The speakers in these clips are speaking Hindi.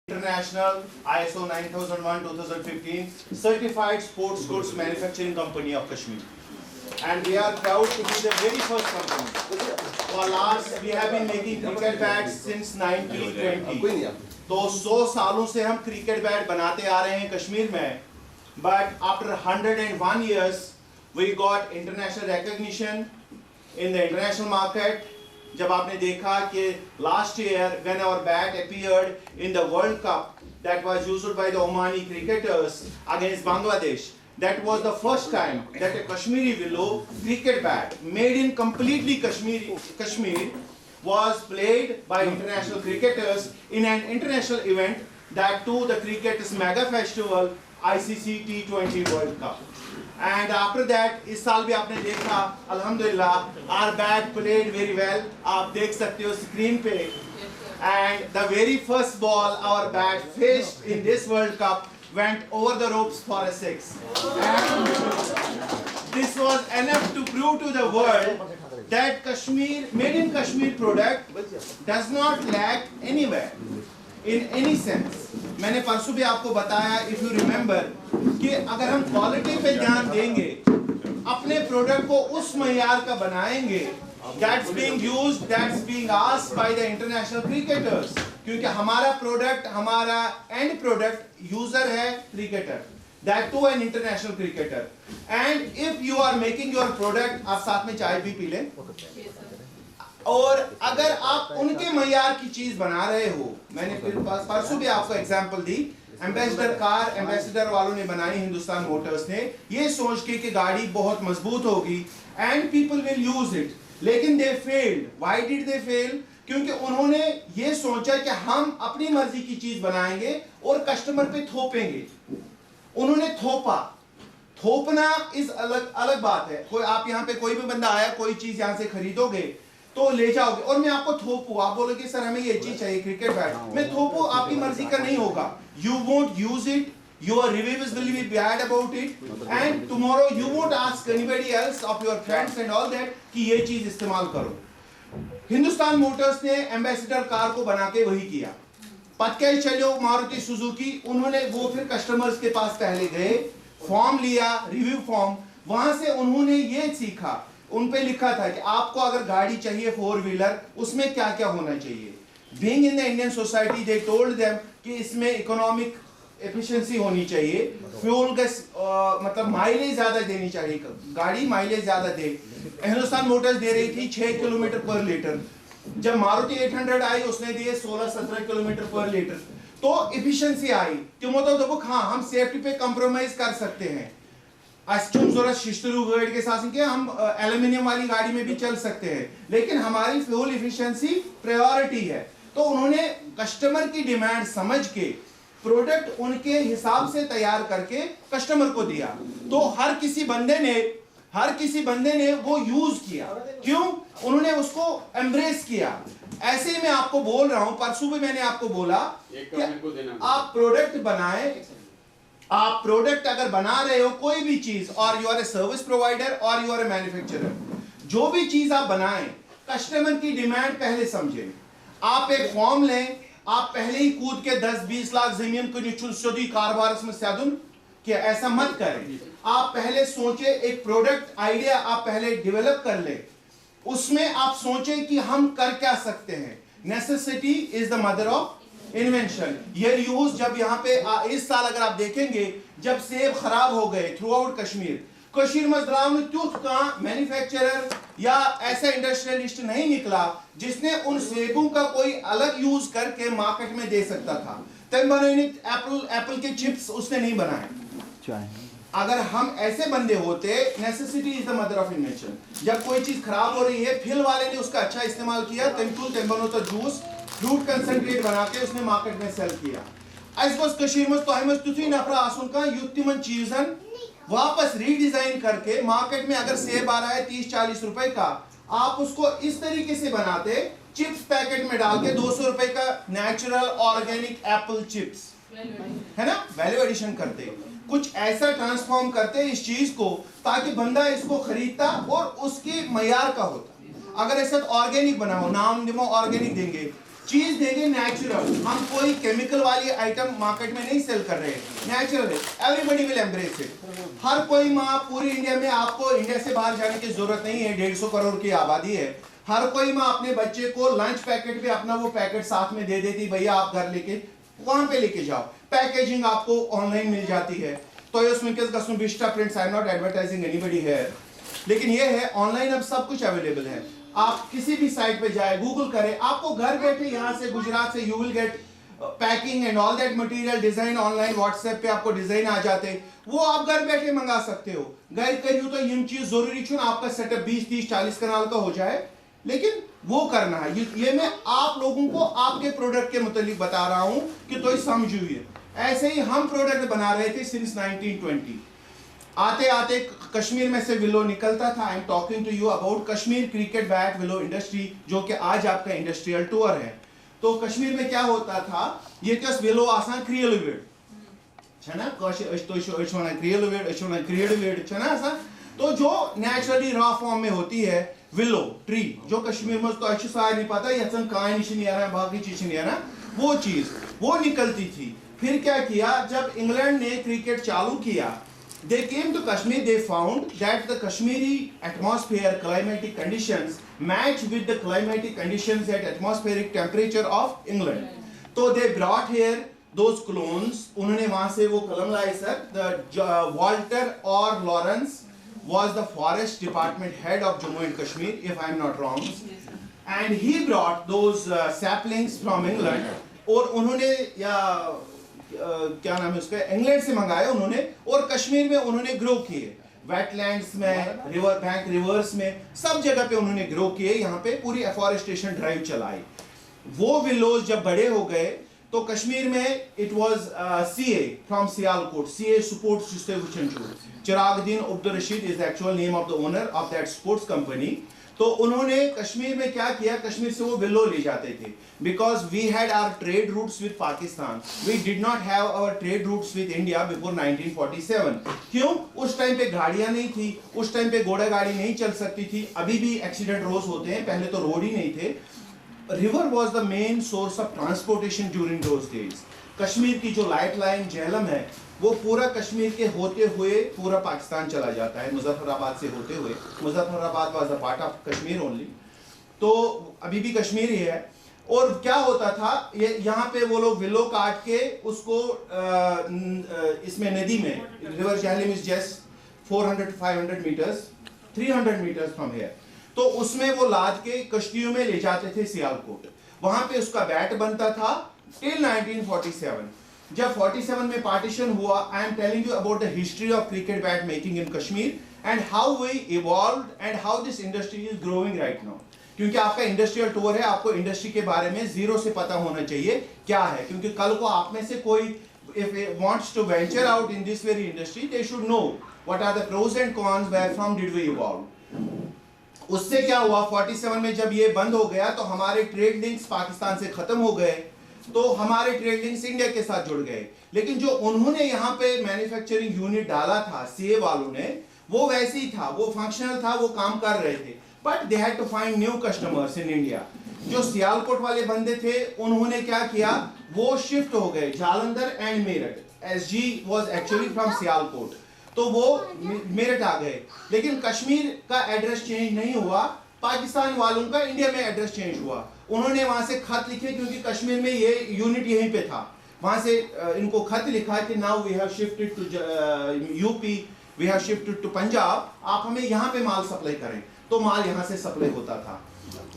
International ISO 9001-2015 certified sports goods manufacturing company of Kashmir, and we are proud to be the very first company. For last we have been making cricket bats since 1920. तो 100 सालों से हम क्रिकेट बैट बनाते आ रहे हैं कश्मीर में. But after 101 years we got international recognition in the international market. जब आपने देखा कि last year when our bat appeared in the World Cup that was used by the Omani cricketers against Bangladesh, that was the first time that a Kashmiri willow cricket bat made in completely Kashmir was played by international cricketers in an international event, that too the cricket's mega festival ICC T20 World Cup. And after that इस साल भी आपने देखा अल्हम्दुलिल्लाह our bat played very well. आप देख सकते हो स्क्रीन पे. And the very first ball our bat faced in this World Cup went over the ropes for a 6. And this was enough to prove to the world that Kashmir, made in Kashmir product does not lack anywhere in any sense. मैंने परसों भी आपको बताया, if you remember, कि अगर हम क्वालिटी पे ध्यान देंगे, अपने प्रोडक्ट को उस मयार का बनाएंगे, that's being used, that's being asked by the international cricketers, क्योंकि हमारा प्रोडक्ट, हमारा एंड प्रोडक्ट यूजर है cricketer, that too an international cricketer. And if you are making your product, आप साथ में चाय भी पी लें, और अगर आप उनके मयार की चीज बना रहे हो, मैंने फिर परसों भी आपको एग्जांपल दी, एम्बेसडर कार एम्बेसडर वालों ने बनाई हिंदुस्तान मोटर्स ने, ये सोच के कि गाड़ी बहुत मजबूत होगी and people will use it, लेकिन they failed. Why did they fail? क्योंकि उन्होंने ये सोचा कि हम अपनी मर्जी की चीज बनाएंगे और कस्टमर पे थोपेंगे. उन्होंने थोपा. थोपना इस अलग बात है. कोई आप यहाँ पे कोई भी बंदा आया, कोई चीज यहाँ से खरीदोगे तो ले जाओगे और मैं आपको थोपू, आप बोलोगे सर हमें ये चीज चाहिए क्रिकेट बैट, मैं थोपू, आपकी मर्जी का नहीं होगा. You won't use it, your reviews will be bad about it, and tomorrow you won't ask anybody else of your friends and all that कि ये चीज इस्तेमाल करो. हिंदुस्तान मोटर्स ने एम्बेसडर कार को बना के वही किया. पतके चलो मारुति सुजुकी, उन्होंने वो फिर कस्टमर्स के पास पहले गए, फॉर्म लिया, रिव्यू फॉर्म, वहां से उन्होंने ये सीखा. उन पे लिखा था कि आपको अगर गाड़ी चाहिए 4 व्हीलर, उसमें क्या क्या होना चाहिए. Being in the Indian society they told them कि इसमें इकोनॉमिक एफिशिएंसी होनी चाहिए, फ्यूल गैस मतलब माइलेज ज्यादा देनी चाहिए, गाड़ी माइलेज ज्यादा दे. हिंदुस्तान मोटर्स दे रही थी 6 किलोमीटर पर लीटर. जब मारुति 800 आई उसने दिए 16-17 किलोमीटर पर लीटर. तो एफिशिएंसी आई. क्यों तो देखो, हाँ हम सेफ्टी पे कॉम्प्रोमाइज कर सकते हैं. गाड़ी के साथ के हम एल्यूमिनियम वाली गाड़ी में भी चल सकते हैं, लेकिन हमारी फ्यूल एफिशिएंसी प्रायोरिटी है. तो उन्होंने कस्टमर की डिमांड समझ के प्रोडक्ट उनके हिसाब से तैयार करके कस्टमर को दिया. तो हर किसी बंदे ने वो यूज किया. क्यों? उन्होंने उसको एम्ब्रेस किया. ऐसे ही मैं आपको बोल रहा हूं, परसों भी मैंने आपको बोला कि आप प्रोडक्ट बनाएं. आप प्रोडक्ट अगर बना रहे हो कोई भी चीज, और you are a service provider और यू आर ए मैन्युफैक्चरर, जो भी चीज आप बनाएं, कस्टमर की डिमांड पहले समझें. आप एक फॉर्म लें, आप पहले ही कूद के 10-20 लाख जमीन को निचुन कारोबार में साधुन कि ऐसा मत करें. आप पहले सोचे, एक प्रोडक्ट आइडिया आप पहले डेवलप कर ले, उसमें आप सोचे कि हम कर क्या सकते हैं. Necessity is the mother of invention. ये यूज जब यहाँ पे इस साल अगर आप देखेंगे, जब सेब खराब हो गए थ्रू आउट कश्मीर मजदराव त्यूथ का मैन्युफैक्चरर या ऐसा इंडस्ट्रियलिस्ट नहीं निकला जिसने उन सेबों का कोई अलग यूज करके मार्केट में दे सकता था. एप्पल के चिप्स उसने नहीं बनाए. अगर हम ऐसे बंदे होते, necessity is the mother of invention. जब कोई चीज खराब हो रही है, फिल वाले ने उसका अच्छा इस्तेमाल किया, तो जूस फ्रूट कंसंट्रेट बना के उसने मार्केट में सेल किया. कश्मीर में तो तुथी नफरा आसुन का युक्तिमन चीजन वापस रीडिजाइन करके मार्केट में अगर सेब आ रहा है 30-40 रुपए का, आप उसको इस तरीके से बनाते, चिप्स पैकेट में डाल के 200 रुपए का नेचुरल ऑर्गेनिक एप्पल चिप्स है ना, वैल्यू एडिशन करते, कुछ ऐसा ट्रांसफॉर्म करते इस चीज को ताकि बंदा इसको खरीदता और उसके मयार का होता. अगर ऐसा ऑर्गेनिक बनाओ, नाम ऑर्गेनिक देंगे, चीज देंगे नेचुरल, हम कोई केमिकल वाली आइटम मार्केट में नहीं सेल कर रहे हैं, नेचुरल है, एवरीबॉडी विल एम्ब्रेस इट। हर कोई माँ पूरी इंडिया में, आपको इंडिया से बाहर जाने की जरूरत नहीं है, 150 करोड़ की आबादी है, हर कोई माँ अपने बच्चे को लंच पैकेट पे अपना वो पैकेट साथ में दे देती, भैया आप घर लेके वहां पे लेके जाओ, पैकेजिंग आपको ऑनलाइन मिल जाती है। तो prints, I am not advertising anybody here, लेकिन ये है ऑनलाइन अब सब कुछ अवेलेबल है। आप किसी भी साइट पे जाए, गूगल करें, आपको घर बैठे यहाँ से गुजरात से you will get packing and all that material, design online WhatsApp पे आपको डिजाइन आ जाते, वो आप घर बैठे मंगा सकते हो। घर करियो तो ये चीज जरूरी छो आपका सेटअप 20, 30, 40 कनाल का हो जाए, लेकिन वो करना है। ये मैं आप लोगों को आपके प्रोडक्ट के मुतालिक बता रहा हूं कि तो समझिए। ऐसे ही हम प्रोडक्ट बना रहे थे सिंस 1920। आते आते कश्मीर में से विलो निकलता था। I am talking to you about Kashmir cricket bat willow industry, जो कि आज आपका इंडस्ट्रियल टूर है। तो कश्मीर में क्या होता था, ये कस विलो आसान क्रियल वेड छना क्रियल वेड छना आसान, तो जो नेचुरली रॉ फॉर्म में होती है विलो ट्री, जो कश्मीर में तो अच्छी सारी नहीं पता, यचन काय निश नहीं आ रहा, बाकी चीज नहीं आ रहा, वो चीज वो निकलती थी। फिर क्या किया, जब इंग्लैंड ने क्रिकेट चालू किया, they came to Kashmir, they found that the Kashmiri atmosphere climatic conditions match with the climatic conditions at atmospheric temperature of England. So they brought here those clones, उन्होंने वहां से वो कलम लाए sir. The Walter or Lawrence was the forest department head of Jammu and Kashmir, if I am not wrong, and he brought those saplings from England, और उन्होंने या क्या नाम है उसका, इंग्लैंड से मंगाए उन्होंने, और कश्मीर में उन्होंने ग्रो किए, वेटलैंड्स में, रिवर बैंक रिवर्स में, सब जगह पे उन्होंने ग्रो किए। यहाँ पे पूरी एफॉरेस्टेशन ड्राइव चलाई। वो विलोज जब बड़े हो गए तो कश्मीर में it was CA from Sialkot, CA sports Chiraguddin Abdul Rashid is the actual name of the owner of that sports company. तो उन्होंने कश्मीर में क्या किया, कश्मीर से वो विलो ले जाते थे, because we had our trade routes with Pakistan, we did not have our trade routes with India before 1947। क्यों? उस टाइम पे गाड़ियां नहीं थी, उस टाइम पे घोड़ा गाड़ी नहीं चल सकती थी, अभी भी एक्सीडेंट रोज होते हैं, पहले तो रोड ही नहीं थे। River was the main source of transportation during those days. Kashmir की जो लाइट लाइन झेलम है, वो पूरा कश्मीर के होते हुए पूरा पाकिस्तान चला जाता है, मुजफ्फराबाद से होते हुए। Muzaffarabad was a part of Kashmir only, तो अभी भी कश्मीर ही है। और क्या होता था, ये यहाँ पे वो लोग विलो काट के उसको इसमें नदी में, river Jhelum is just 400 to 500 meters, 300 meters from here, तो उसमें वो लाद के कश्तियों में ले जाते थे सियालकोट। वहां पे उसका बैट बनता था टिल 1947। जब 47 में पार्टीशन हुआ, I am telling you about the history of cricket bat making in Kashmir and how we evolved and how this industry is growing right now. क्योंकि आपका इंडस्ट्रियल टूर है, आपको इंडस्ट्री के बारे में जीरो से पता होना चाहिए क्या है, क्योंकि कल को आप में से कोई if he wants to venture out in this very industry, they should know what are the pros and cons, where from did we evolve. उससे क्या हुआ, 47 में जब ये बंद हो गया तो हमारे ट्रेड लिंक्स पाकिस्तान से खत्म हो गए, तो हमारे ट्रेड लिंक्स इंडिया के साथ जुड़ गए। लेकिन जो उन्होंने यहाँ पे मैन्युफैक्चरिंग यूनिट डाला था सीए वालों ने, वो वैसे ही था, वो फंक्शनल था, वो काम कर रहे थे, but they had to find new customers in India. जो सियालकोट वाले बंदे थे, उन्होंने क्या किया, वो शिफ्ट हो गए Jalandhar and Meerut. SG was actually from Sialkot, तो वो मेरठ आ गए। लेकिन कश्मीर का एड्रेस चेंज नहीं हुआ, पाकिस्तान वालों का इंडिया में एड्रेस चेंज हुआ। उन्होंने वहां से खत लिखे, क्योंकि कश्मीर में ये यूनिट यहीं पे था, वहां से इनको खत लिखा कि now we have shifted to UP, we have shifted to Punjab, आप हमें यहाँ पे माल सप्लाई करें। तो माल यहाँ से सप्लाई होता था।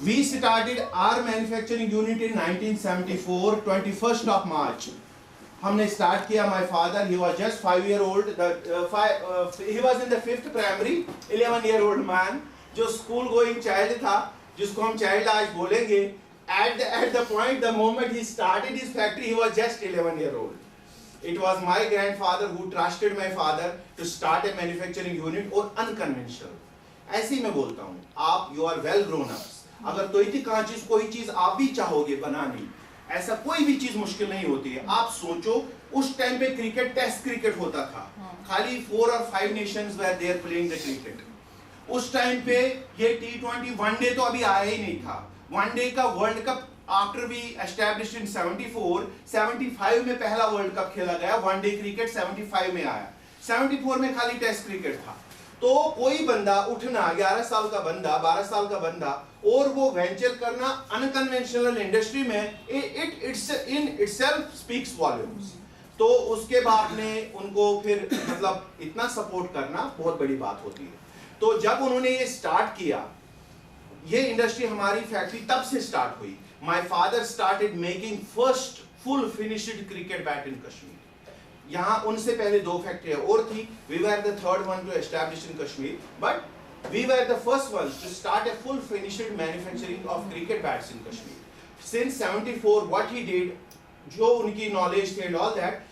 We started our manufacturing unit in 1974, 21st of March. हमने स्टार्ट किया। My father, he was just 5-year-old. He was in the 5th primary, 11-year-old man, जो स्कूल गोइंग चाइल्ड था, जिसको हम चाइल्ड आज बोलेंगे। At the point, the moment he started his factory, he was just 11-year-old. It was my grandfather who trusted my father to start a manufacturing unit or unconventional. ऐसे ही मैं बोलता हूँ, आप you are well grown ups. अगर कोई चीज आप भी चाहोगे बनानी, ऐसा कोई भी चीज मुश्किल नहीं होती है। आप सोचो, उस टाइम पे क्रिकेट टेस्ट क्रिकेट होता था, खाली 4 और 5 nations where they are playing the cricket. उस टाइम पे ये T20 वनडे तो अभी आया ही नहीं था। वनडे का world cup after we established in 75 में पहला वर्ल्ड कप खेला गया, वनडे क्रिकेट 75 में आया, 74 में खाली टेस्ट क्रिकेट था। तो कोई बंदा उठना 11 साल का बंदा, 12 साल का बंदा, और वो वेंचर करना अनकन्वेंशनल इंडस्ट्री में, it in itself speaks volumes. तो उसके बाद में उनको फिर मतलब इतना सपोर्ट करना बहुत बड़ी बात होती है। तो जब उन्होंने ये स्टार्ट किया, ये इंडस्ट्री हमारी फैक्ट्री तब से स्टार्ट हुई। My father started making first full finished cricket bat in Kashmir. यहाँ उनसे पहले 2 फैक्ट्रियां और थी, we were the third one to establish in Kashmir, but we were the first ones to start a full finished manufacturing of cricket bats in Kashmir. Since 74 what he did, जो उनकी नॉलेज थी एंड ऑल दैट,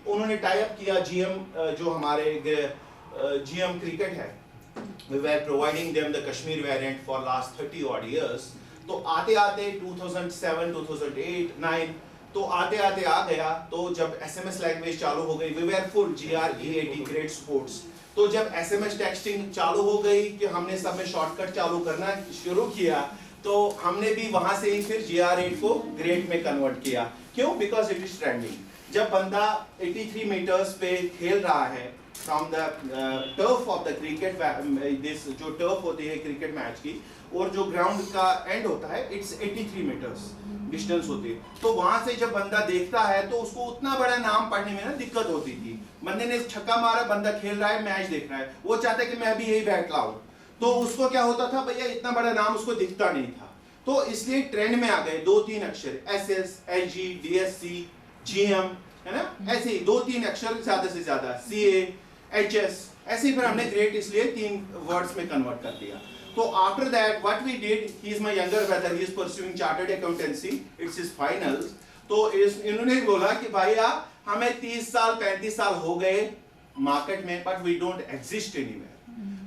उन्होंने टाई अप किया GM, जो हमारे GM क्रिकेट है, we were providing them the Kashmir variant for last 30 odd years. तो आते आते 2007 2008 9 तो आते आते आ गया। तो जब SMS लैंग्वेज चालू हो गई, we were full GREAT great sports. तो जब SMS टेक्सटिंग चालू हो गई कि हमने सब में शॉर्टकट चालू करना शुरू किया, तो हमने भी वहां से ही फिर GR8 को ग्रेट में कन्वर्ट किया। क्यों? Because it is trending. जब बंदा 83 मीटर्स पे खेल रहा है from the turf of the cricket, this जो टर्फ होती है क्रिकेट मैच की, और जो ग्राउंड का एंड होता है, इट्स 83 मीटर्स डिस्टेंस होती है। तो वहां से जब बंदा देखता है तो उसको उतना बड़ा नाम पढ़ने में ना दिक्कत होती थी। बंदे ने छक्का मारा, बंदा खेल रहा है, मैच देख रहा है, वो चाहता है कि मैं भी यही बैट लाऊं। तो उसको क्या होता था, भैया इतना बड़ा नाम उसको दिखता नहीं था। तो इसलिए ट्रेंड में आ गए 2-3 अक्षर, SS, LG, DSC, GM, है ना, ऐसे ही 2-3 अक्षर ज्यादा से ज्यादा, CA, HS, ऐसे ही फिर हमने ग्रेट इसलिए 3 वर्ड्स में कन्वर्ट कर दिया। तो after that what we did, he is my younger brother, he is pursuing chartered accountancy, it's his finals. तो इन्होंने बोला कि भैया हमें 30 साल 35 साल हो गए मार्केट में, but we don't exist anywhere.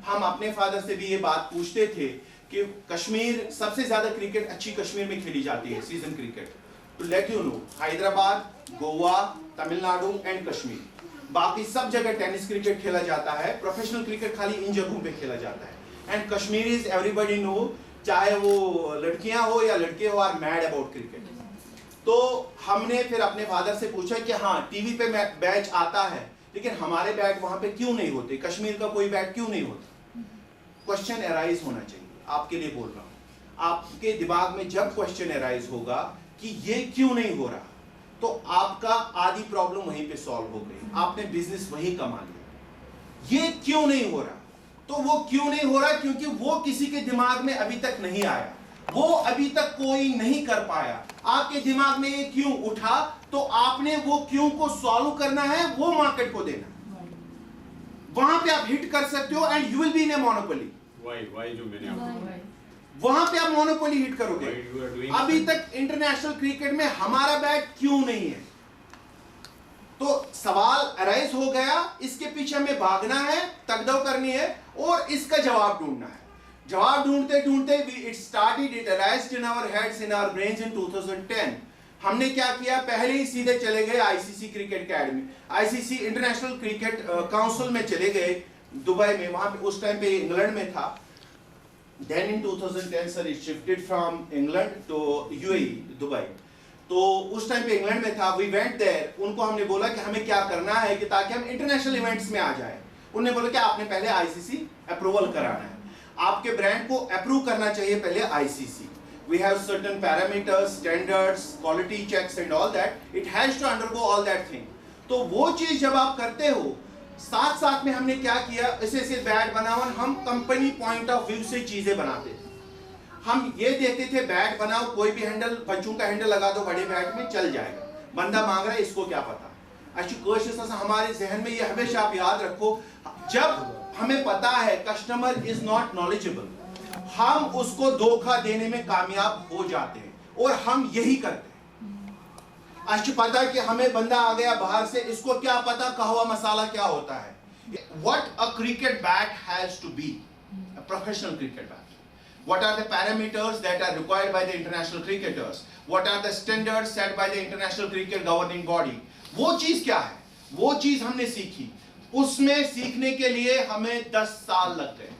हम अपने फादर से भी ये बात पूछते थे कि कश्मीर सबसे ज्यादा क्रिकेट अच्छी कश्मीर में खेली जाती है, सीजन क्रिकेट। तो let you know, Hyderabad, Goa, Tamil Nadu and Kashmir, बाकी सब जगह टेनिस क्रिकेट खेला जाता है, प्रोफेशनल क्रिकेट खाली इन जगहों पे खेला जाता है। एंड कश्मीरीज एवरीबॉडी नो, चाहे वो लड़कियां हो या लड़के हो, आर मैड अबाउट क्रिकेट। तो हमने फिर अपने फादर से पूछा कि हाँ टीवी पे मैच आता है, लेकिन हमारे बैट वहां पे क्यों नहीं होते, कश्मीर का कोई बैट क्यों नहीं होता। क्वेश्चन एराइज होना चाहिए, आपके लिए बोल रहा हूं। आपके दिमाग में जब क्वेश्चन एराइज होगा कि ये क्यों नहीं हो रहा, तो आपका आधी प्रॉब्लम वहीं पे सॉल्व हो गई, आपने बिजनेस वहीं कमा लिया। ये क्यों नहीं हो रहा, तो वो क्यों नहीं हो रहा, क्योंकि वो किसी के दिमाग में अभी तक नहीं आया, वो अभी तक कोई नहीं कर पाया। आपके दिमाग में ये क्यों उठा, तो आपने वो क्यों को सॉल्व करना है, वो मार्केट को देना, वहां पे आप हिट कर सकते हो and you will be in a monopoly. Why जो मैंने वहां पे आप मोनोपोली हिट करोगे। अभी तक इंटरनेशनल क्रिकेट में हमारा बैट क्यों नहीं है, तो सवाल अराइज हो गया, इसके पीछे हमें भागना है, तगदो करनी है और इसका जवाब ढूंढना है। जवाब ढूंढते ढूंढते it arised in our heads, in our brains in 2010। हमने क्या किया, पहले ही सीधे चले गए ICC cricket academy, ICC international cricket council में चले गए दुबई में, वहां पे उस टाइम पे इंग्लैंड में था। Then in 2010 sir it shifted from England to UAE, Dubai. तो उस टाइम पे इंग्लैंड में था, we went there, उनको हमने बोला कि हमें क्या करना है कि ताकि हम इंटरनेशनल इवेंट्स में आ जाए। उन्होंने बोला कि आपने पहले ICC अप्रूवल कराना है, आपके ब्रांड को अप्रूव करना चाहिए पहले ICC। We have certain parameters, standards, quality checks and all that. It has to undergo all that thing. तो वो चीज जब आप करते हो, साथ साथ में हमने क्या किया, ऐसे बैट बनाओ, हम कंपनी पॉइंट ऑफ व्यू से चीजें बनाते थे। हम ये देखते थे बैट बनाओ, कोई भी हैंडल, बच्चों का हैंडल लगा दो बड़े बैट में, चल जाएगा, बंदा मांग रहा है, इसको क्या पता। अच्छी हमारे जहन में ये हमेशा आप याद रखो, जब हमें पता है कस्टमर इज नॉट नॉलेजेबल, हम उसको धोखा देने में कामयाब हो जाते हैं, और हम यही करते हैं। अच्छी पता है कि हमें बंदा आ गया बाहर से, इसको क्या पता कहवा मसाला क्या होता है। What a cricket bat has to be, a professional cricket bat. What are the parameters that are required by the international cricketers? What are the standards set by the international cricket governing body? वो चीज क्या है, वो चीज हमने सीखी। उसमें सीखने के लिए हमें 10 साल लग गए,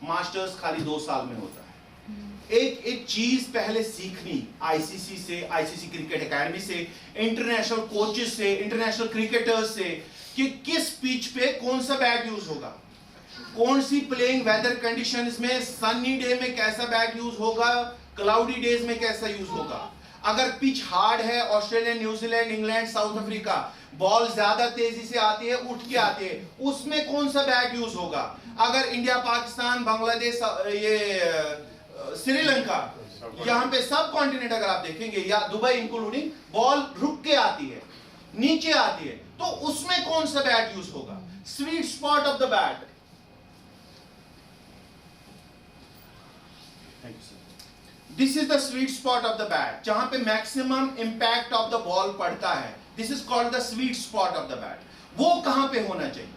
मास्टर्स खाली 2 साल में होता है। एक चीज पहले सीखनी आईसीसी से, आईसीसी क्रिकेट एकेडमी से, इंटरनेशनल कोचेस से, इंटरनेशनल क्रिकेटर्स से, कि किस पिच पे कौन सा बैट यूज होगा, कौन सी प्लेइंग वेदर कंडीशंस में, सनी डे में कैसा बैट यूज होगा, क्लाउडी डेज में कैसा यूज होगा। अगर पिच हार्ड है, Australia, New Zealand, England, south Africa, ball ज्यादा तेजी से आती है, उठ के आती है, उसमें कौन सा बैट यूज होगा। अगर इंडिया, पाकिस्तान, बांग्लादेश, ये श्रीलंका, यहाँ पे सब कॉन्टिनेंट अगर आप देखेंगे, या दुबई इंक्लूडिंग, बॉल रुक के आती है, नीचे आती है, तो उसमें कौन सा बैट यूज होगा। Sweet spot of the bat, this is the sweet spot of the bat, जहां पे maximum impact of the ball पड़ता है। This is called the sweet spot of the bat. वो कहां पे होना चाहिए।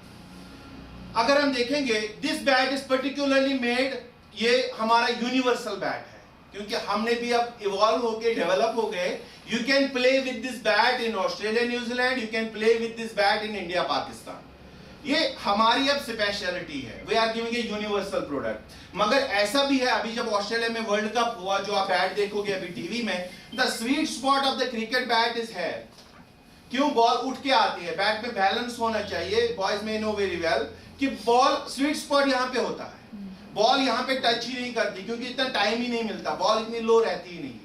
अगर हम देखेंगे, this bat is particularly made, ये हमारा यूनिवर्सल बैट है, क्योंकि हमने भी अब इवॉल्व होके डेवलप हो गए। You can play with this bat in Australia, New Zealand, you can play with this bat in India, Pakistan. ये हमारी अब स्पेशलिटी है, we are giving a universal product. मगर ऐसा भी है, अभी जब ऑस्ट्रेलिया में वर्ल्ड कप हुआ, जो आप बैट देखोगे अभी टीवी में, the sweet spot of the cricket bat is है। क्यों, बॉल उठ के आती है, बैट में बैलेंस होना चाहिए। बॉयज में नो वेरी वेल कि बॉल स्वीट स्पॉट यहाँ पे होता है, बॉल यहाँ पे टच ही नहीं करती, क्योंकि इतना टाइम ही नहीं मिलता, बॉल इतनी लो रहती ही नहीं है।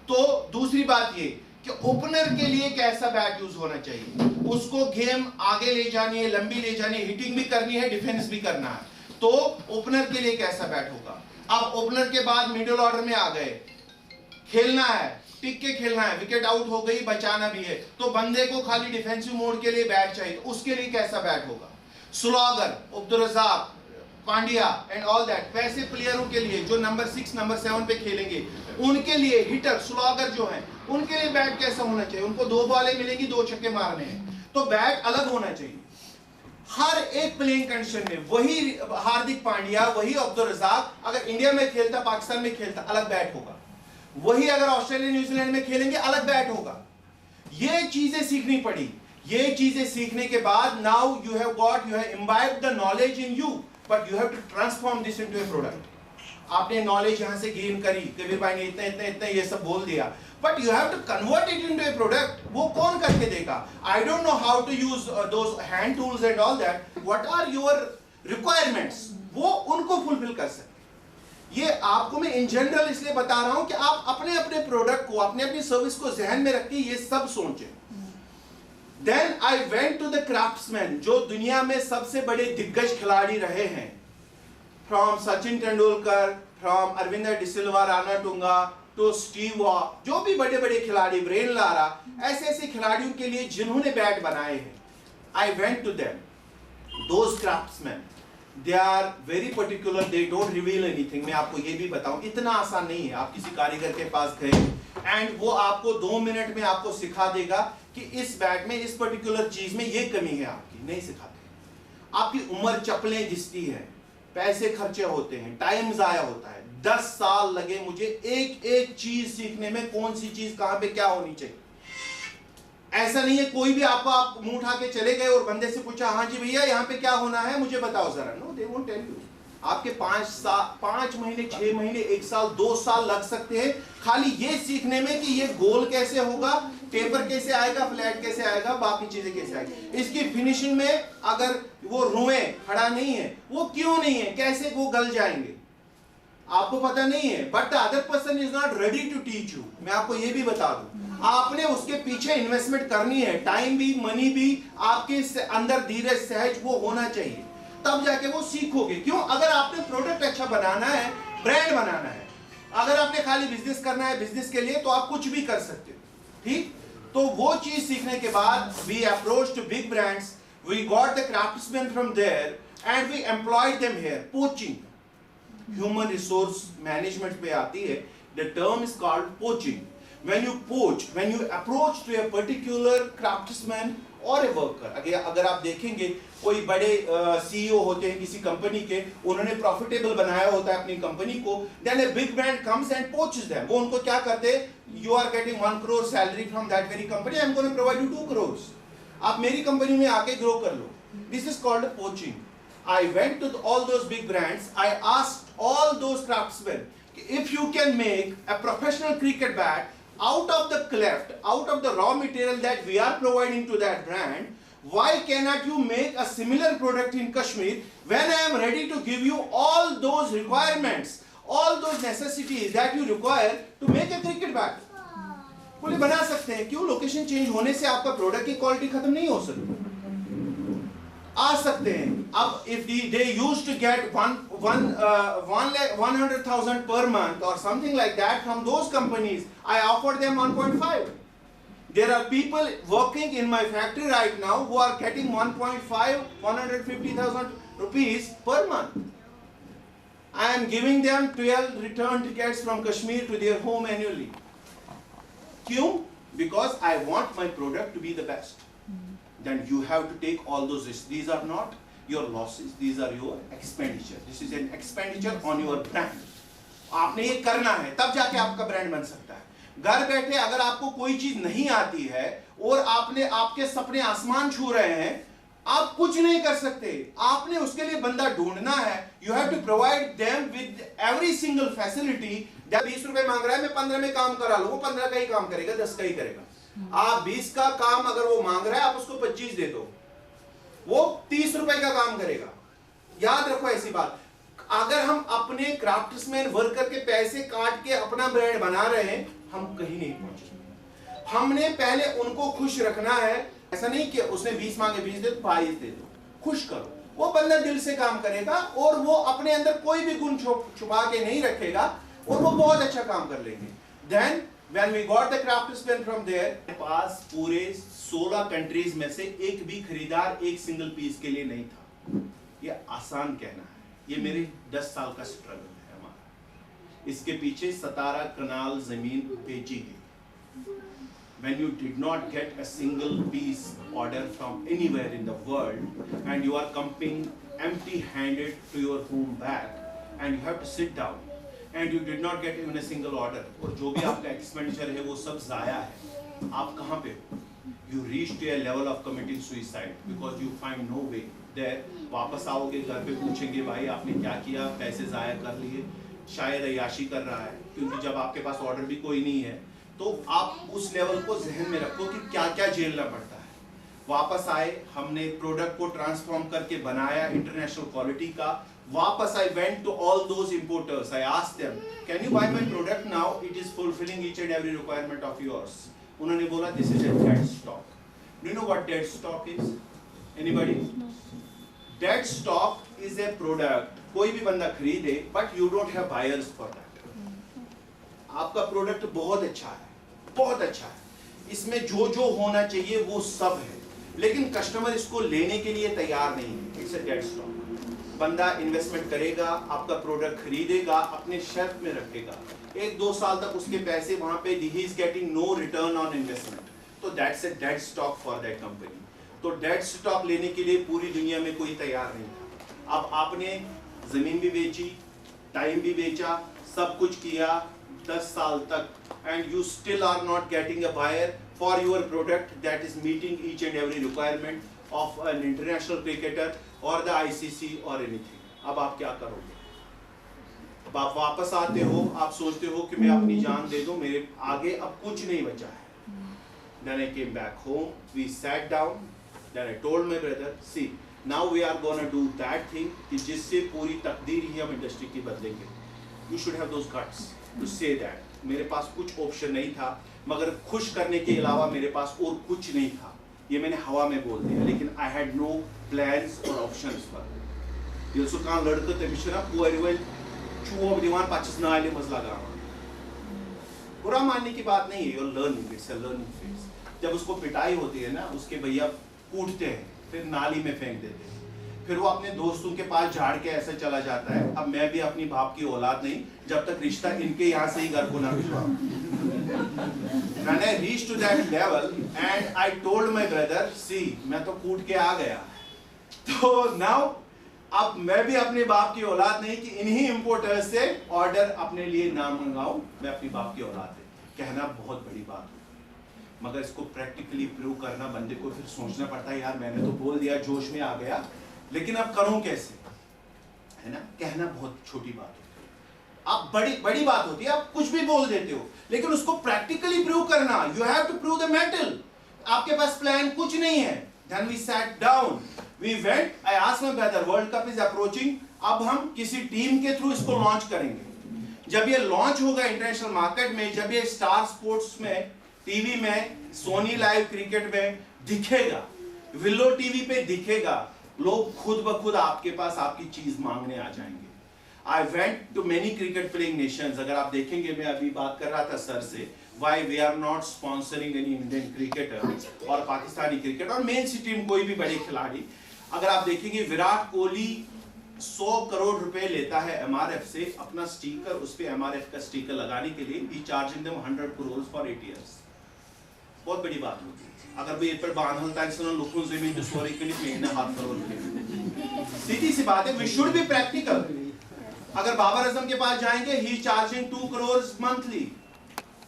तो दूसरी बात ये कि ओपनर के लिए कैसा बैट यूज होना चाहिए, उसको गेम आगे ले जानी है, लंबी ले जानी है, हिटिंग भी करनी है, डिफेंस भी करना है, तो ओपनर के लिए कैसा बैट होगा। अब ओपनर के बाद मिडिल ऑर्डर में आ गए, खेलना है, टिक के खेलना है, विकेट आउट हो गई, बचाना भी है, तो बंदे को खाली डिफेंसिव मोड के लिए बैट चाहिए, उसके लिए कैसा बैट होगा। Slogger, Abdul Razzaq, Pandya and all that, वैसे प्लेयरों के लिए जो नंबर 6, नंबर 7 पे खेलेंगे, उनके लिए हिटर, स्लॉगर जो हैं, उनके लिए बैट कैसा होना चाहिए। उनको 2 बॉलें मिलेंगी, 2 छक्के मारने हैं, तो बैट अलग होना चाहिए। हर एक प्लेइंग कंडीशन में वही हार्दिक पांड्या, वही अब्दुल रज़ाक अगर इंडिया में खेलता, पाकिस्तान में खेलता, अलग बैट होगा। वही अगर ऑस्ट्रेलिया, न्यूजीलैंड में खेलेंगे, अलग बैट होगा। ये चीजें सीखनी पड़ी। ये चीजें सीखने के बाद now you have imbibed the knowledge in you, but you have to transform this into a product. आपने नॉलेज यहां से गेन करी, कबीर भाई ने इतना इतना इतना ये सब बोल दिया, but you have to convert it into a product. वो कौन करके देगा। I don't know how to use those hand tools and all that, what are your requirements, वो उनको फुलफिल कर सकते। ये आपको मैं इन जनरल इसलिए बता रहा हूं कि आप अपने अपने प्रोडक्ट को, अपने अपनी सर्विस को जहन में रख के ये सब सोचें। Then I went to the craftsman, जो दुनिया में सबसे बड़े दिग्गज खिलाड़ी रहे हैं, from Sachin Tendulkar, from Aravinda de Silva, Ranatunga, to Steve Waugh, जो भी बड़े बड़े खिलाड़ी, ब्रेन लारा, ऐसे ऐसे खिलाड़ियों के लिए जिन्होंने बैट बनाए हैं, I went to them, those craftsman, they are very particular, they don't reveal anything. मैं आपको ये भी बताऊं, इतना आसान नहीं है। आप किसी कारीगर के पास गए एंड वो आपको 2 मिनट में आपको सिखा देगा कि इस बैट में, इस पर्टिकुलर चीज में ये कमी है, आपकी नहीं सिखाते। आपकी उम्र चप्पलें घिसती है, पैसे खर्चे होते हैं, टाइम जाया होता है। 10 साल लगे मुझे एक एक चीज सीखने में, कौन सी चीज कहां पे क्या होनी चाहिए। ऐसा नहीं है कोई भी आपको, आप मुंह उठा के चले गए और बंदे से पूछा, हाँ जी भैया यहाँ पे क्या होना है, मुझे बताओ जरा। No, they won't tell you. आपके 5 महीने, 6 महीने, 1 साल, 2 साल लग सकते हैं खाली ये सीखने में कि ये गोल कैसे होगा, टेपर कैसे आएगा, फ्लैट कैसे आएगा, बाकी चीजें कैसे आएगी। इसकी फिनिशिंग में अगर वो रुएं खड़ा नहीं है, वो क्यों नहीं है, कैसे वो गल जाएंगे, आपको पता नहीं है। But the other person is not ready to teach you. मैं आपको ये भी बता दूं, आपने उसके पीछे इन्वेस्टमेंट करनी है, टाइम भी, मनी भी, आपके अंदर धीरज, सहज वो होना चाहिए, तब जाके वो सीखोगे। क्यों, अगर आपने प्रोडक्ट अच्छा बनाना है, ब्रांड बनाना है, अगर आपने खाली बिजनेस करना है बिजनेस के लिए, तो आप कुछ भी कर सकते हो, ठीक। तो वो चीज सीखने के बाद we approached big brands, we got the craftsman from there and we employed them here. Poaching human resource management पे आती है, the term is called poaching. when you poach, when you approach to a particular craftsman or a worker, अगर आप देखेंगे कोई बड़े CEO होते हैं किसी कंपनी के, उन्होंने प्रॉफिटेबल बनाया होता है अपनी कंपनी को, then a big brand comes and poaches them। वो उनको क्या करते हैं, you are getting 1 crore salary from that very company, I am going to provide you 2 crores, आप मेरी कंपनी में आके ग्रो कर लो। This is called poaching। I went to all those big brands, I asked all those craftsmen if you can make a professional cricket bat out of the cleft, out of the raw material that we are providing to that brand, why cannot you make a similar product in Kashmir when I am ready to give you all those requirements, all those necessities that you require to make a cricket bat? बोले बना सकते हैं, क्यों? लोकेशन चेंज होने से आपका प्रोडक्ट की क्वालिटी खत्म नहीं हो सकती, आ सकते हैं. अब if they used to get 100,000 per month or something like that from those companies, I offered them 1.5. There are people working in my factory right now who are getting 1.5, 150,000 rupees per month. I am giving them 12 return tickets from Kashmir to their home annually. Kyun? Because I want my product to be the best. Then you have to take all those risks. These are not your losses, these are your expenditure. This is an expenditure on your brand. आपने ये करना है, तब जाके आपका ब्रांड बन सकता है. घर बैठे अगर आपको कोई चीज नहीं आती है और आपके सपने आसमान छू रहे हैं, आप कुछ नहीं कर सकते. आपने उसके लिए बंदा ढूंढना है. You have to provide them with every single facility. 20 रुपए मांग रहा है, मैं 15 में काम करा लूं, वो 15 का ही काम करेगा, 10 का ही करेगा. आप 20 का काम अगर वो मांग रहा है, आप उसको 25 दे दो, वो 30 रुपए का काम करेगा. याद रखो ऐसी बात. अगर हम अपने क्राफ्ट्समैन वर्कर के पैसे काट के अपना ब्रांड बना रहे हैं, हम कहीं नहीं पहुंचे. हमने पहले उनको खुश रखना है. ऐसा नहीं कि उसने 20 मांगे 20 दे दो, 22 दे दो, खुश करो. वो बंदा दिल से काम करेगा और वो अपने अंदर कोई भी गुण छुपा के नहीं रखेगा और वो बहुत अच्छा काम कर लेंगे. Then when we got the craftsmen from there, पास पूरे 16 कंट्रीज में से एक भी खरीदार एक सिंगल पीस के लिए नहीं था. ये आसान कहना है, ये मेरे 10 साल का स्ट्रगल है हमारा. इसके पीछे 17 कनाल जमीन बेची गई. When you did not get a single piece order from anywhere in the world and you are coming empty-handed to your home back and you have to sit down and you did not get even a single order, और जो भी आपका एक्सपेंडिचर है वो सब जाया है. आप कहाँ पे हो? You reached a level of committing suicide because you find no way there. वापस आओगे घर पे पूछेंगे भाई आपने क्या किया, पैसे जाया कर लिए, शायद अय्याशी कर रहा है, क्योंकि जब आपके पास ऑर्डर भी कोई नहीं है तो आप उस लेवल को जहन में रखो कि क्या क्या झेलना पड़ता है. वापस आए, हमने प्रोडक्ट को ट्रांसफॉर्म करके बनाया इंटरनेशनल क्वालिटी का. वापस I went to all those importers, I asked them can you buy my product now, it is fulfilling each and every requirement of yours. उन्होंने बोला this is a dead stock. Do you know what dead stock is? Anybody? Dead stock is a product कोई भी बंदा खरीदे but you don't have buyers for that. आपका प्रोडक्ट बहुत अच्छा है, बहुत अच्छा है, इसमें जो जो होना चाहिए वो सब है, लेकिन कस्टमर इसको लेने के लिए तैयार नहीं है. It's a dead stock. बंदा इन्वेस्टमेंट करेगा, आपका प्रोडक्ट खरीदेगा, अपने शेल्फ में रखेगा, 1-2 साल तक उसके पैसे वहां पे ही is getting no return on investment. तो that's a dead stock for that company. तो डेड स्टॉक लेने के लिए पूरी दुनिया में कोई तैयार नहीं था. अब आपने जमीन भी बेची, टाइम भी बेचा, सब कुछ किया 10 साल तक, and you still are not getting a buyer for your product that is meeting each and every requirement of an international cricketer or the ICC or anything. अब आप क्या करोगे? अब आप वापस आते हो, आप सोचते हो कि मैं अपनी जान दे दूं, मेरे आगे अब कुछ नहीं बचा है. Then I came back home, we sat down, then I told my brother, see, now we are gonna do that thing कि जिससे पूरी तकदीर ही हम इंडस्ट्री की बदलेंगे. You should have those guts to say that. मेरे पास कुछ ऑप्शन नहीं था, मगर खुश करने के अलावा मेरे पास और कुछ नहीं था. ये मैंने हवा में बोल दिया, लेकिन I had no plans or options for it. ये सुकान लड़के तमिशरा कोई चुओ दीवान पाचिस ना आले मज़ लगा. बुरा मानने की बात नहीं है, you're learning, it's a learning phase. जब उसको पिटाई होती है ना, उसके भैया कूटते हैं, फिर नाली में फेंक देते हैं, फिर वो अपने दोस्तों के पास झाड़ के ऐसे चला जाता है. अब मैं भी अपनी बाप की औलाद नहीं, जब तक रिश्ता इनके यहाँ से ही घर को ना भिजवाऊं. When I reached to that level and I told my brother, see, मैं तो कूट के आ गया. तो now अब मैं भी अपने बाप की औलाद नहीं कि इन्हीं इंपोर्टर्स से ऑर्डर अपने लिए ना मंगाऊं. मैं अपनी बाप की औलाद है. कहना बहुत बड़ी बात है, मगर इसको प्रैक्टिकली प्रूव करना बंदे को फिर सोचना पड़ता है. यार मैंने तो बोल दिया, जोश में आ गया, लेकिन अब करूं कैसे, है ना. कहना बहुत छोटी बात होती है. आप बड़ी बात होती है, आप कुछ भी बोल देते हो, लेकिन उसको प्रैक्टिकली प्रूव करना, you have to prove the metal. आपके पास प्लान कुछ नहीं है। Then we sat down, we went, I asked my brother, World Cup is approaching, अब हम किसी टीम के थ्रू इसको लॉन्च करेंगे। जब ये लॉन्च होगा इंटरनेशनल मार्केट में, जब ये स्टार स्पोर्ट्स में, टीवी में, सोनी लाइव क्रिकेट में दिखेगा, विलो टीवी पे दिखेगा, लोग खुद ब खुद आपके पास आपकी चीज मांगने आ जाएंगे। I went to many cricket playing nations. अगर आप देखेंगे, मैं अभी बात कर रहा था सर से, why we are not sponsoring any Indian cricketer और पाकिस्तानी क्रिकेट और मेन सी टीम कोई भी बड़े खिलाड़ी। अगर आप देखेंगे, विराट कोहली 100 करोड़ रुपए लेता है MRF से अपना स्टिकर, उस पे MRF का स्टिकर लगाने के लिए, he charging them 100 crores for 8 years। बहुत बड़ी बात होती है। अगर भी पर बांधल ताकि लोगों से भी जो सॉरी के लिए महीने हाथ करोड़, सीधी सी बात है, we should be practical। अगर बाबर आजम के पास जाएंगे, ही चार्जिंग 2 करोड़ मंथली,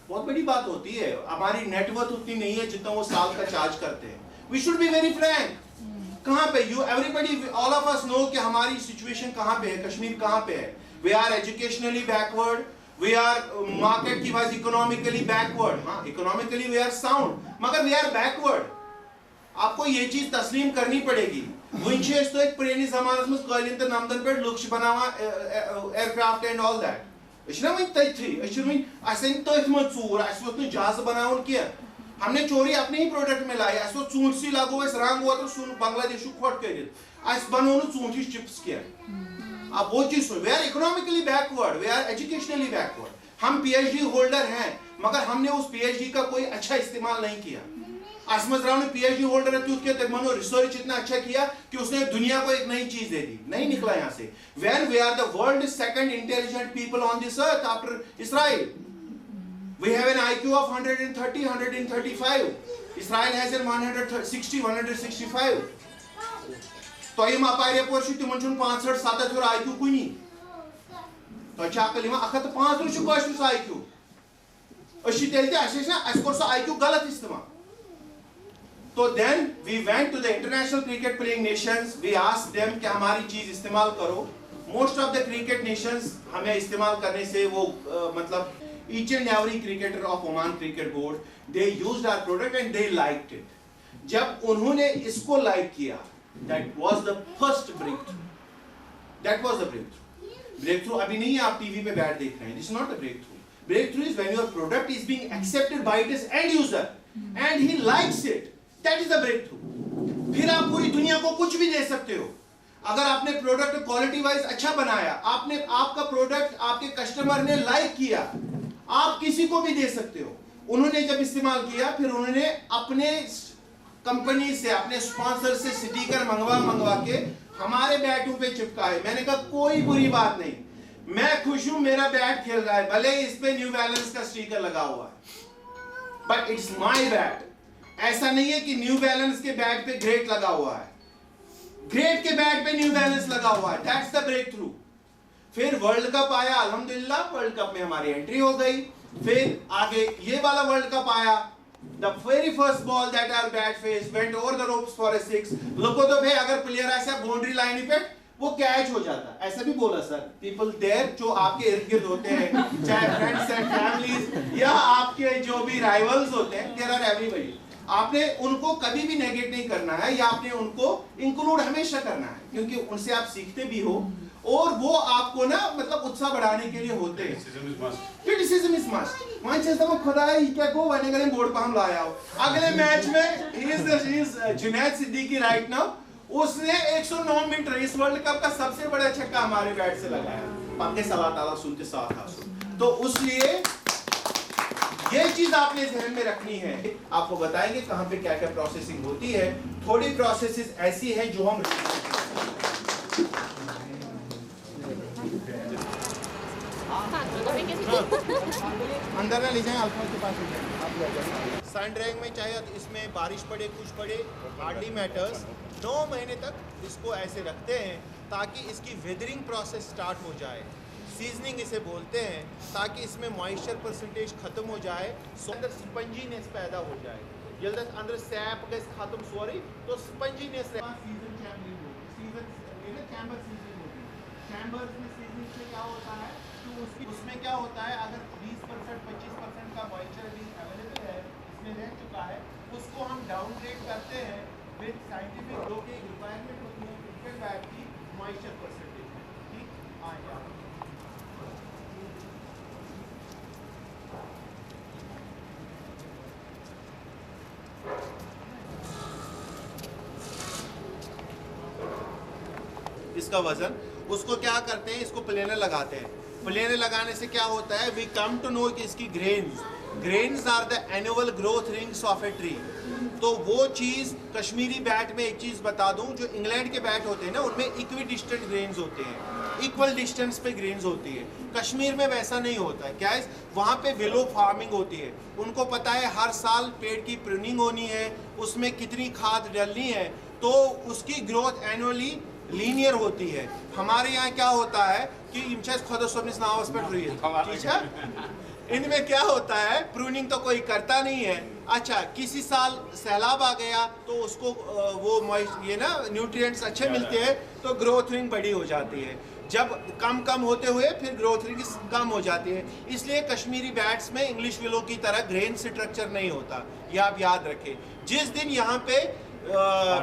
बहुत बड़ी बात होती है। हमारी नेटवर्थ उतनी नहीं है जितना वो साल का चार्ज करते हैं। We should be very frank. कहां पे you everybody all of us know कि हमारी सिचुएशन कहां पे है, कश्मीर कहां पे है। We are educationally backward, we are market की वजह इकोनॉमिकली बैकवर्ड। हाँ, इकोनॉमिकली वी आर साउंड, मगर वी आर बैकवर्ड। आपको ये चीज तस्लीम करनी पड़ेगी। वुंशेस तो एक पुरानी ज़माने में कालिन तो नमदन पे लुक्स बनावा एयरक्राफ्ट एंड ऑल दैट। इशना में तथी, इशना में ऐसे तथ में चूर, ऐसे तो जहाज बनावन किया। हमने चोरी अपने ही प्रोडक्ट में लाई, ऐसे चूंट सी लागो इस रंग हुआ तो सुन बांग्लादेश को खोट कर दिया, ऐसे बनों ने चूंटी चिप्स किया। अब वो चीज सुन, we are economically backward, we are educationally backward. हम PhD होल्डर हैं, मगर हमने उस PhD का कोई अच्छा इस्तेमाल नहीं किया। असमत राव ने PhD होल्डर है, तो उसके मनो रिसर्च इतना अच्छा किया कि उसने दुनिया को एक नई चीज दे दी, नहीं निकला यहाँ से। When we are the world's second intelligent people on this earth after Israel, we have an IQ of 130, 135. Israel has an 160, 165. तो ये मापायरे पोर्शी तुमचुन 65, 67 और IQ कुनी। तो चाकली में अखत 5 रुचु कोशिश IQ। अशी तेलते ऐसे ना ऐसे कोर्स IQ गलत इस्तेमाल। तो then we went to the international cricket playing nations, we asked them कि हमारी चीज इस्तेमाल करो। Most of the cricket nations हमें इस्तेमाल करने से वो मतलब each and every cricketer of Oman Cricket Board, they used our product and they liked it. जब उन्होंने इसको like किया, that was the first breakthrough. That was the breakthrough. Breakthrough अभी नहीं है, आप टीवी पे बैठ देख रहे हैं. This is not a breakthrough. Breakthrough is when your product is being accepted by its end user and he likes it. That is the breakthrough. फिर आप पूरी दुनिया को कुछ भी दे सकते हो। अगर आपने प्रोडक्ट क्वालिटी वाइज अच्छा बनाया, आपने आपका प्रोडक्ट आपके कस्टमर ने लाइक किया, आप किसी को भी दे सकते हो। उन्होंने जब इस्तेमाल किया, फिर उन्होंने अपने कंपनी से, अपने स्पॉन्सर से स्टिकर मंगवा के हमारे बैटों पे चिपकाए। मैंने कहा कोई बुरी बात नहीं, मैं खुश हूं, मेरा बैट खेल रहा है, भले इस पे न्यू बैलेंस का स्टिकर लगा हुआ है, बट इट्स माय बैट। ऐसा नहीं है कि न्यू बैलेंस के बैट पे ग्रेट लगा हुआ है, ग्रेट के बैट पे न्यू बैलेंस लगा हुआ है। That's the breakthrough. फिर वर्ल्ड कप आया, अल्हम्दुलिल्लाह वर्ल्ड कप में हमारी एंट्री हो गई। फिर आगे ये वाला वर्ल्ड कप आया, the very first ball that our bat face went over the ropes for a 6। लोगों तो भाई अगर प्लेयर ऐसा बाउंड्री लाइन पे वो कैच हो जाता, ऐसा भी बोला सर। पीपल देयर जो आपके इर्द गिर्द होते हैं, चाहे फ्रेंड्स एंड फैमिलीज या आपके जो भी राइवल्स होते हैं, देयर आर एवरीबॉडी, आपने उनको कभी भी नेगेट नहीं करना है, या आपने उनको इंक्लूड हमेशा करना है, क्योंकि उनसे आप सीखते भी हो और वो आपको ना मतलब उत्साह बढ़ाने के लिए होते हैं। Criticism is must. मैनचेस्टर में खुदा है क्या को वने करें बोर्ड पर हम लाया हो। अगले मैच में he is Junaid Siddiqui right now, उसने 109 मीटर इस वर्ल्ड कप का सबसे बड़ा छक्का हमारे बैट से लगाया। पक्के सलाह ताला सुनते साथ हासो। तो उसलिए ये चीज आपने ध्यान में रखनी है। आपको बताएंगे कहां पे क्या क्या प्रोसेसिंग होती है। थोड़ी प्रोसेसेस ऐसी है जो हम अंदर ना ले जाएं, अल्फाज के पास सन ड्राइंग में, चाहे इसमें बारिश पड़े कुछ पड़े, हार्डली मैटर्स। 9 महीने तक इसको ऐसे रखते हैं ताकि इसकी वेदरिंग प्रोसेस स्टार्ट हो जाए। सीजनिंग इसे बोलते हैं, ताकि इसमें मॉइस्चर परसेंटेज खत्म हो जाए, अंदर स्पंजीनेस पैदा हो जाए। जल्द अंदर सैप गैस खत्म सोरी तो स्पंजीनेस सीजन चैम्बरिंग होगी, सीजन चैम्बर सीजन होगी। चैम्बर्स में सीजनिंग से क्या होता है कि उसमें क्या होता है, अगर 20% 25% का मॉइस्चर भी अवेलेबल है, इसमें रह चुका है, उसको हम डाउनग्रेड करते हैं विद साइंटिफिक जो कि रिक्वायरमेंट होती है क्रिकेट बैट की मॉइस्चर परसेंटेज। ठीक, हाँ यार इसका वजन, उसको क्या करते हैं, इसको प्लेनर लगाते हैं। प्लेनर लगाने से क्या होता है, वी कम टू नो कि इसकी grains are the annual growth rings of a tree. तो वो चीज़ कश्मीरी बैट में एक चीज़ बता दूं, जो इंग्लैंड के बैट होते हैं ना, उनमें इक्वी डिस्टेंट ग्रेन्स होते हैं, इक्वल डिस्टेंस पे ग्रेन्स होती है। कश्मीर में वैसा नहीं होता है, क्या है, वहाँ पे विलो फार्मिंग होती है। उनको पता है हर साल पेड़ की प्रूनिंग होनी है, उसमें कितनी खाद डालनी है, तो उसकी ग्रोथ एनुअली लीनियर होती है। हमारे यहाँ क्या होता है कि ठीक है, इनमें क्या होता है, प्रूनिंग तो कोई करता नहीं है। अच्छा, किसी साल सैलाब आ गया तो उसको वो ये ना न्यूट्रिएंट्स अच्छे मिलते हैं, तो ग्रोथ रिंग बड़ी हो जाती है। जब कम कम होते हुए फिर ग्रोथ रिंग कम हो जाती है। इसलिए कश्मीरी बैट्स में इंग्लिश विलो की तरह ग्रेन स्ट्रक्चर नहीं होता, ये आप याद रखें। जिस दिन यहाँ पे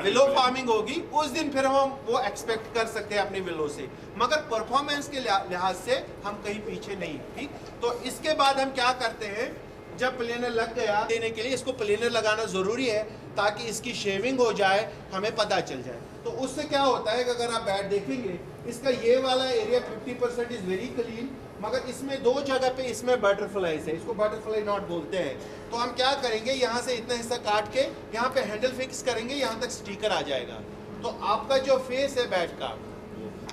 विलो फार्मिंग होगी उस दिन फिर हम वो एक्सपेक्ट कर सकते हैं अपनी विलो से, मगर परफॉर्मेंस के लिहाज से हम कहीं पीछे नहीं। ठीक, तो इसके बाद हम क्या करते हैं, जब प्लेनर लग गया देने के लिए, इसको प्लेनर लगाना ज़रूरी है ताकि इसकी शेविंग हो जाए, हमें पता चल जाए। तो उससे क्या होता है कि अगर आप बैट देखेंगे, इसका ये वाला एरिया 50% इज़ वेरी क्लीन, मगर इसमें दो जगह पे इसमें बटरफ्लाईज है, इसको बटरफ्लाई नॉट बोलते हैं। तो हम क्या करेंगे, यहाँ से इतना हिस्सा काट के यहाँ पे हैंडल फिक्स करेंगे, यहाँ तक स्टिकर आ जाएगा, तो आपका जो फेस है बैट का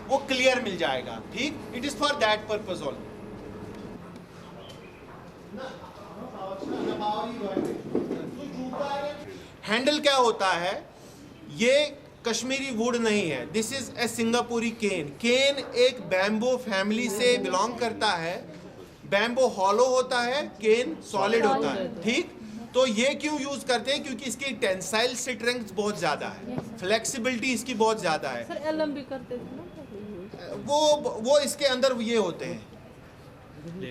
वो क्लियर मिल जाएगा। ठीक, it is for that purpose all. Handle क्या होता है, ये कश्मीरी वुड नहीं है, दिस इज ए सिंगापुरी केन। केन एक बैम्बो फैमिली से बिलोंग करता है। बैम्बो हॉलो होता है, केन सॉलिड होता है। ठीक, तो ये क्यों यूज करते हैं, क्योंकि इसकी टेंसाइल स्ट्रेंथ बहुत ज्यादा है, फ्लेक्सिबिलिटी इसकी बहुत ज्यादा है। सर एलएम भी करते थे ना, वो इसके अंदर ये होते हैं,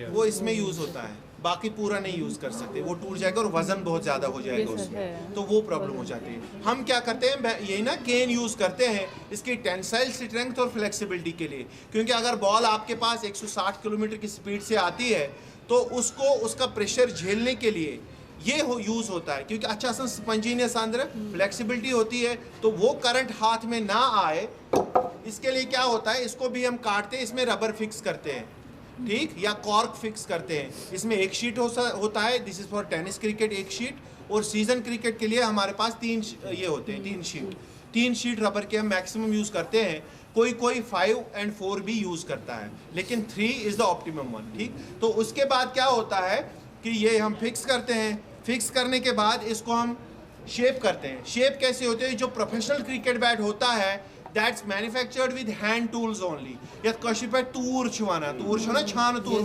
वो इसमें यूज होता है, बाकी पूरा नहीं यूज कर सकते, वो टूट जाएगा और वजन बहुत ज्यादा हो जाएगा उसमें, तो वो प्रॉब्लम हो जाती है। हम क्या करते हैं, यही ना केन यूज करते हैं इसकी टेंसाइल स्ट्रेंथ और फ्लेक्सिबिलिटी के लिए, क्योंकि अगर बॉल आपके पास 160 किलोमीटर की स्पीड से आती है तो उसको उसका प्रेशर झेलने के लिए ये यूज होता है, क्योंकि अच्छा सा स्पंजीनेस अंदर फ्लेक्सिबिलिटी होती है, तो वो करंट हाथ में ना आए, इसके लिए क्या होता है, इसको भी हम काटते हैं, इसमें रबर फिक्स करते हैं। ठीक, या कॉर्क फिक्स करते हैं। इसमें एक शीट होता है, this is for tennis cricket एक शीट, और सीजन क्रिकेट के लिए हमारे पास ये होते हैं, तीन शीट रबर के हम मैक्सिमम यूज करते हैं। कोई 5 और 4 भी यूज करता है, लेकिन 3 इज द ऑप्टिमम वन। ठीक, तो उसके बाद क्या होता है कि ये हम फिक्स करते हैं, फिक्स करने के बाद इसको हम शेप करते हैं। शेप कैसे होते हैं, जो प्रोफेशनल क्रिकेट बैट होता है that's manufactured with hand tools only. यात कशी पे तूर छुआना, तूर छुना छान तूर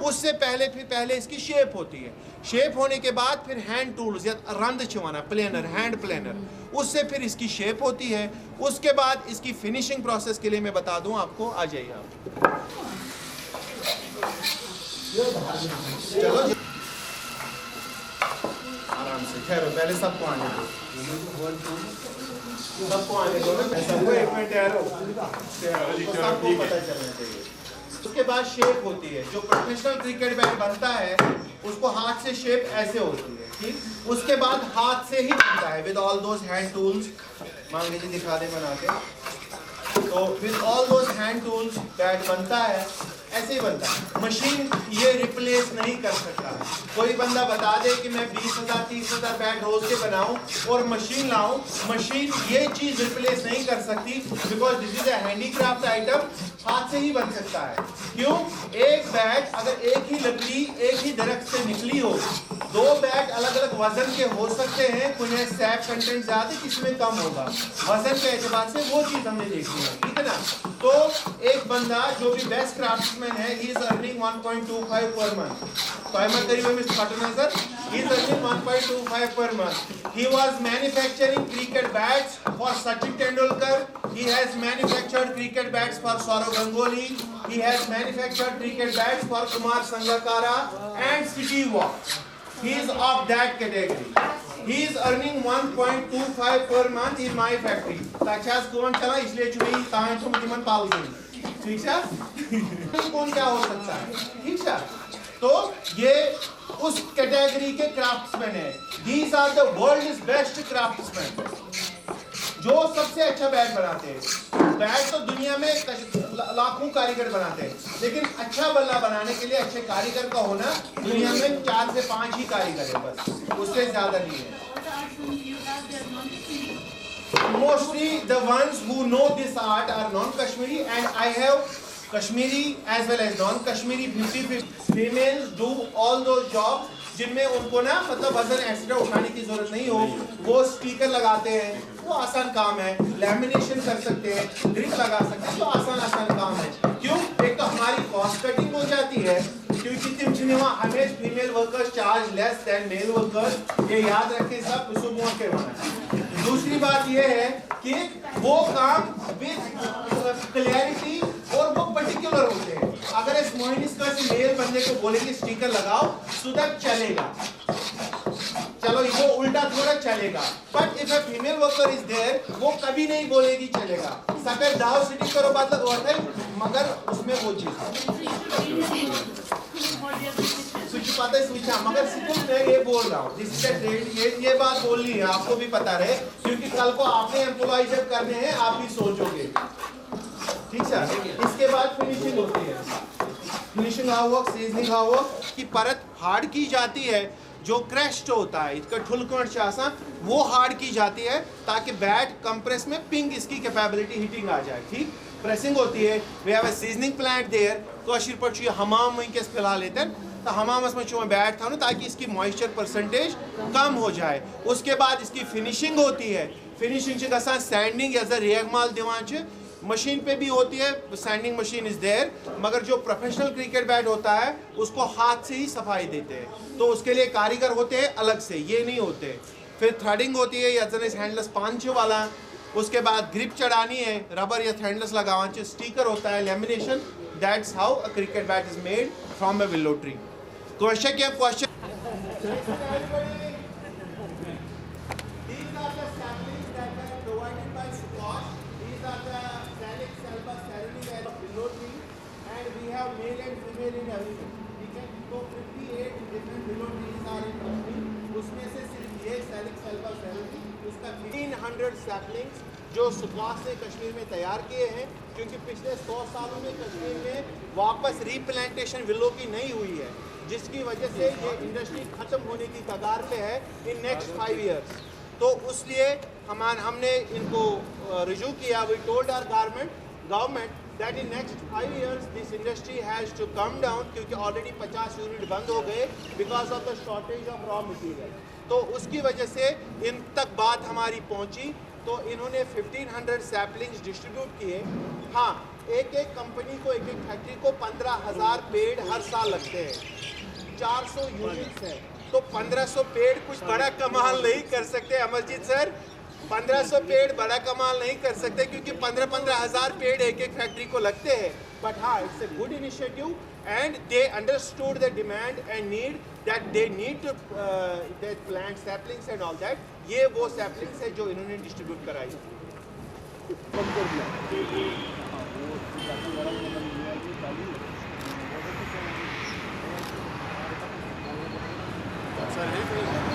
उससे पहले इसकी शेप होती है। शेप होने के बाद फिर हैंड टूल्स या रंद छुआना, प्लेनर, हैंड प्लेनर, उससे फिर इसकी शेप होती है। उसके बाद इसकी फिनिशिंग प्रोसेस के लिए मैं बता दूं आपको, आ जाइए आप। चलो आराम से ठहरो, पहले सबको आने दो, सबको आने दो ना, सबको एक मिनट ठहरो, सबको पता चलना चाहिए। उसके बाद शेप होती है, जो प्रोफेशनल क्रिकेट बैट बनता है उसको हाथ से शेप ऐसे होती है। ठीक, उसके बाद हाथ से ही बनता है with all those hand tools. मान लीजिए दिखा दे बना के, तो with all those hand tools bat बनता है, ऐसे ही बनता है। मशीन ये रिप्लेस नहीं कर सकता। कोई बंदा बता दे कि मैं 20,000 30,000 बैट रोज के बनाऊं और मशीन लाऊं, मशीन ये चीज रिप्लेस नहीं कर सकती, because this is a handicraft item, हाथ से ही बन सकता है। क्यों, एक बैट अगर एक ही लकड़ी एक ही दरख्त से निकली हो, दो बैट अलग अलग वजन के हो सकते हैं, कुछ में सैप कंटेंट ज्यादा, किसी में कम होगा, वजन के एतबार से वो चीज हमने देखी है। ठीक है ना, तो एक बंदा जो भी बेस्ट क्राफ्ट्समैन है, ही इज अर्निंग 1.25 पर मंथ। तो आई एम करीब mister fertiliser, he is earning 1.25 per month. He was manufacturing cricket bats for Sachin Tendulkar, He has manufactured cricket bats for Saurav Ganguly. He has manufactured cricket bats for Kumar Sangakkara and City Walk. He is of that category. He is earning 1.25 per month in my factory. ताचास कौन चला इसलिए चुनी ताहे तो मुझे मन पाल गई। ठीक है? कौन क्या हो सकता है? ठीक है? तो ये उस कैटेगरी के क्राफ्ट्समैन है। These are the world's best craftsmen. जो सबसे अच्छा बैट बनाते हैं। बैट तो दुनिया में लाखों कारीगर बनाते हैं, लेकिन अच्छा बल्ला बनाने के लिए अच्छे कारीगर का होना दुनिया में 4 से 5 ही कारीगर है, बस उससे ज्यादा नहीं है। Mostly the ones who know this art are non-Kashmiri, and I have Kashmiri as well as non-Kashmiri 50-50 females do all those jobs जिनमें उनको ना मतलब वजन एक्स्ट्रा उठाने की जरूरत नहीं हो। वो स्पीकर लगाते हैं, वो आसान काम है। लैमिनेशन कर सकते हैं, ग्रिप लगा सकते हैं, तो आसान काम है। क्यों? एक तो हमारी कॉस्ट कटिंग हो जाती है, क्योंकि तिमचिनेवा हमें female workers charge less than male workers, ये याद रखें सब सुबह के वाला। दूसरी बात ये है कि वो काम विद क्लैरिटी और वो पर्टिकुलर होते हैं। अगर इस मोहिनिस्का से मेल बंदे को बोलेंगे स्टिकर लगाओ, सुधर चलेगा, चलो वो उल्टा थोड़ा चलेगा। But if a female worker is there, वो कभी नहीं बोलेगी चलेगा। सफेद दाव सिटी करो बात लग है, मगर उसमें वो चीज स्विच पता है स्विच, मगर सिर्फ मैं ये बोल रहा हूँ, दिस इज ट्रेड, ये बात बोलनी है, आपको भी पता रहे, क्योंकि कल को आपने एम्प्लॉय जब करने हैं आप भी सोचोगे। ठीक है? इसके बाद फिनिशिंग होती है। Finishing how work, seasoning how work की परत हार्ड की जाती है, जो क्रैश्ड होता है इसका ठुलकण चासा वो हार्ड की जाती है, ताकि बैट कंप्रेस में पिंग इसकी कैपेबिलिटी हिटिंग आ जाए। ठीक? प्रेसिंग होती है। We have a seasoning plant there, कशीर पर छु हमाम वंकस फिलहाल लेते तो हमामस में चुमा बैट था ना, ताकि इसकी मॉइस्चर परसेंटेज कम हो जाए। उसके बाद इसकी फिनिशिंग होती है। फिनिशिंग च गसान सैंडिंग या रेगमाल दिवान च मशीन पे भी होती है, सैंडिंग मशीन इज देयर, मगर जो प्रोफेशनल क्रिकेट बैट होता है उसको हाथ से ही सफाई देते हैं, तो उसके लिए कारीगर होते हैं अलग से, ये नहीं होते। फिर थ्रेडिंग होती है या हैंडलेस 5 वाला। उसके बाद ग्रिप चढ़ानी है, रबर या हैंडलेस लगावा, स्टिकर होता है, lamination. That's how a cricket bat is made from a willow tree. Question क्या question? Male and female in everything. ठीक है? तो 58 different willow trees are in Kashmir, उसमें से सिर्फ ये सैलिक्स अल्बा सैलिकी, उसका 300 सैपलिंग्स जो सुक्वास ने कश्मीर में तैयार किए हैं, क्योंकि पिछले 100 सालों में कश्मीर में वापस रीप्लांटेशन विलो की नहीं हुई है, जिसकी वजह से ये इंडस्ट्री खत्म होने की कगार पे है इन नेक्स्ट 5 ईयर्स। तो उसलिए हमने इनको रिज्यू किया। We told our government that in next 5 years this industry has to come down, क्योंकि ऑलरेडी 50 यूनिट बंद हो गए because of the shortage of raw material. तो उसकी वजह से इन तक बात हमारी पहुंची, तो इन्होंने 1500 सैपलिंग्स डिस्ट्रीब्यूट किए। हाँ, एक कंपनी को, एक फैक्ट्री को 15,000 पेड़ हर साल लगते हैं, 400 यूनिट्स है, तो 1500 पेड़ कुछ बड़ा कमाल नहीं कर सकते अमरजीत सर। 1500 पेड़ बड़ा कमाल नहीं कर सकते, क्योंकि 15,000 पेड़ एक फैक्ट्री को लगते हैं। बट हाँ, it's a good initiative and they understood the demand and need that they need to plant saplings and all that. ये वो सैपलिंग्स है जो इन्होंने डिस्ट्रीब्यूट कराई। सर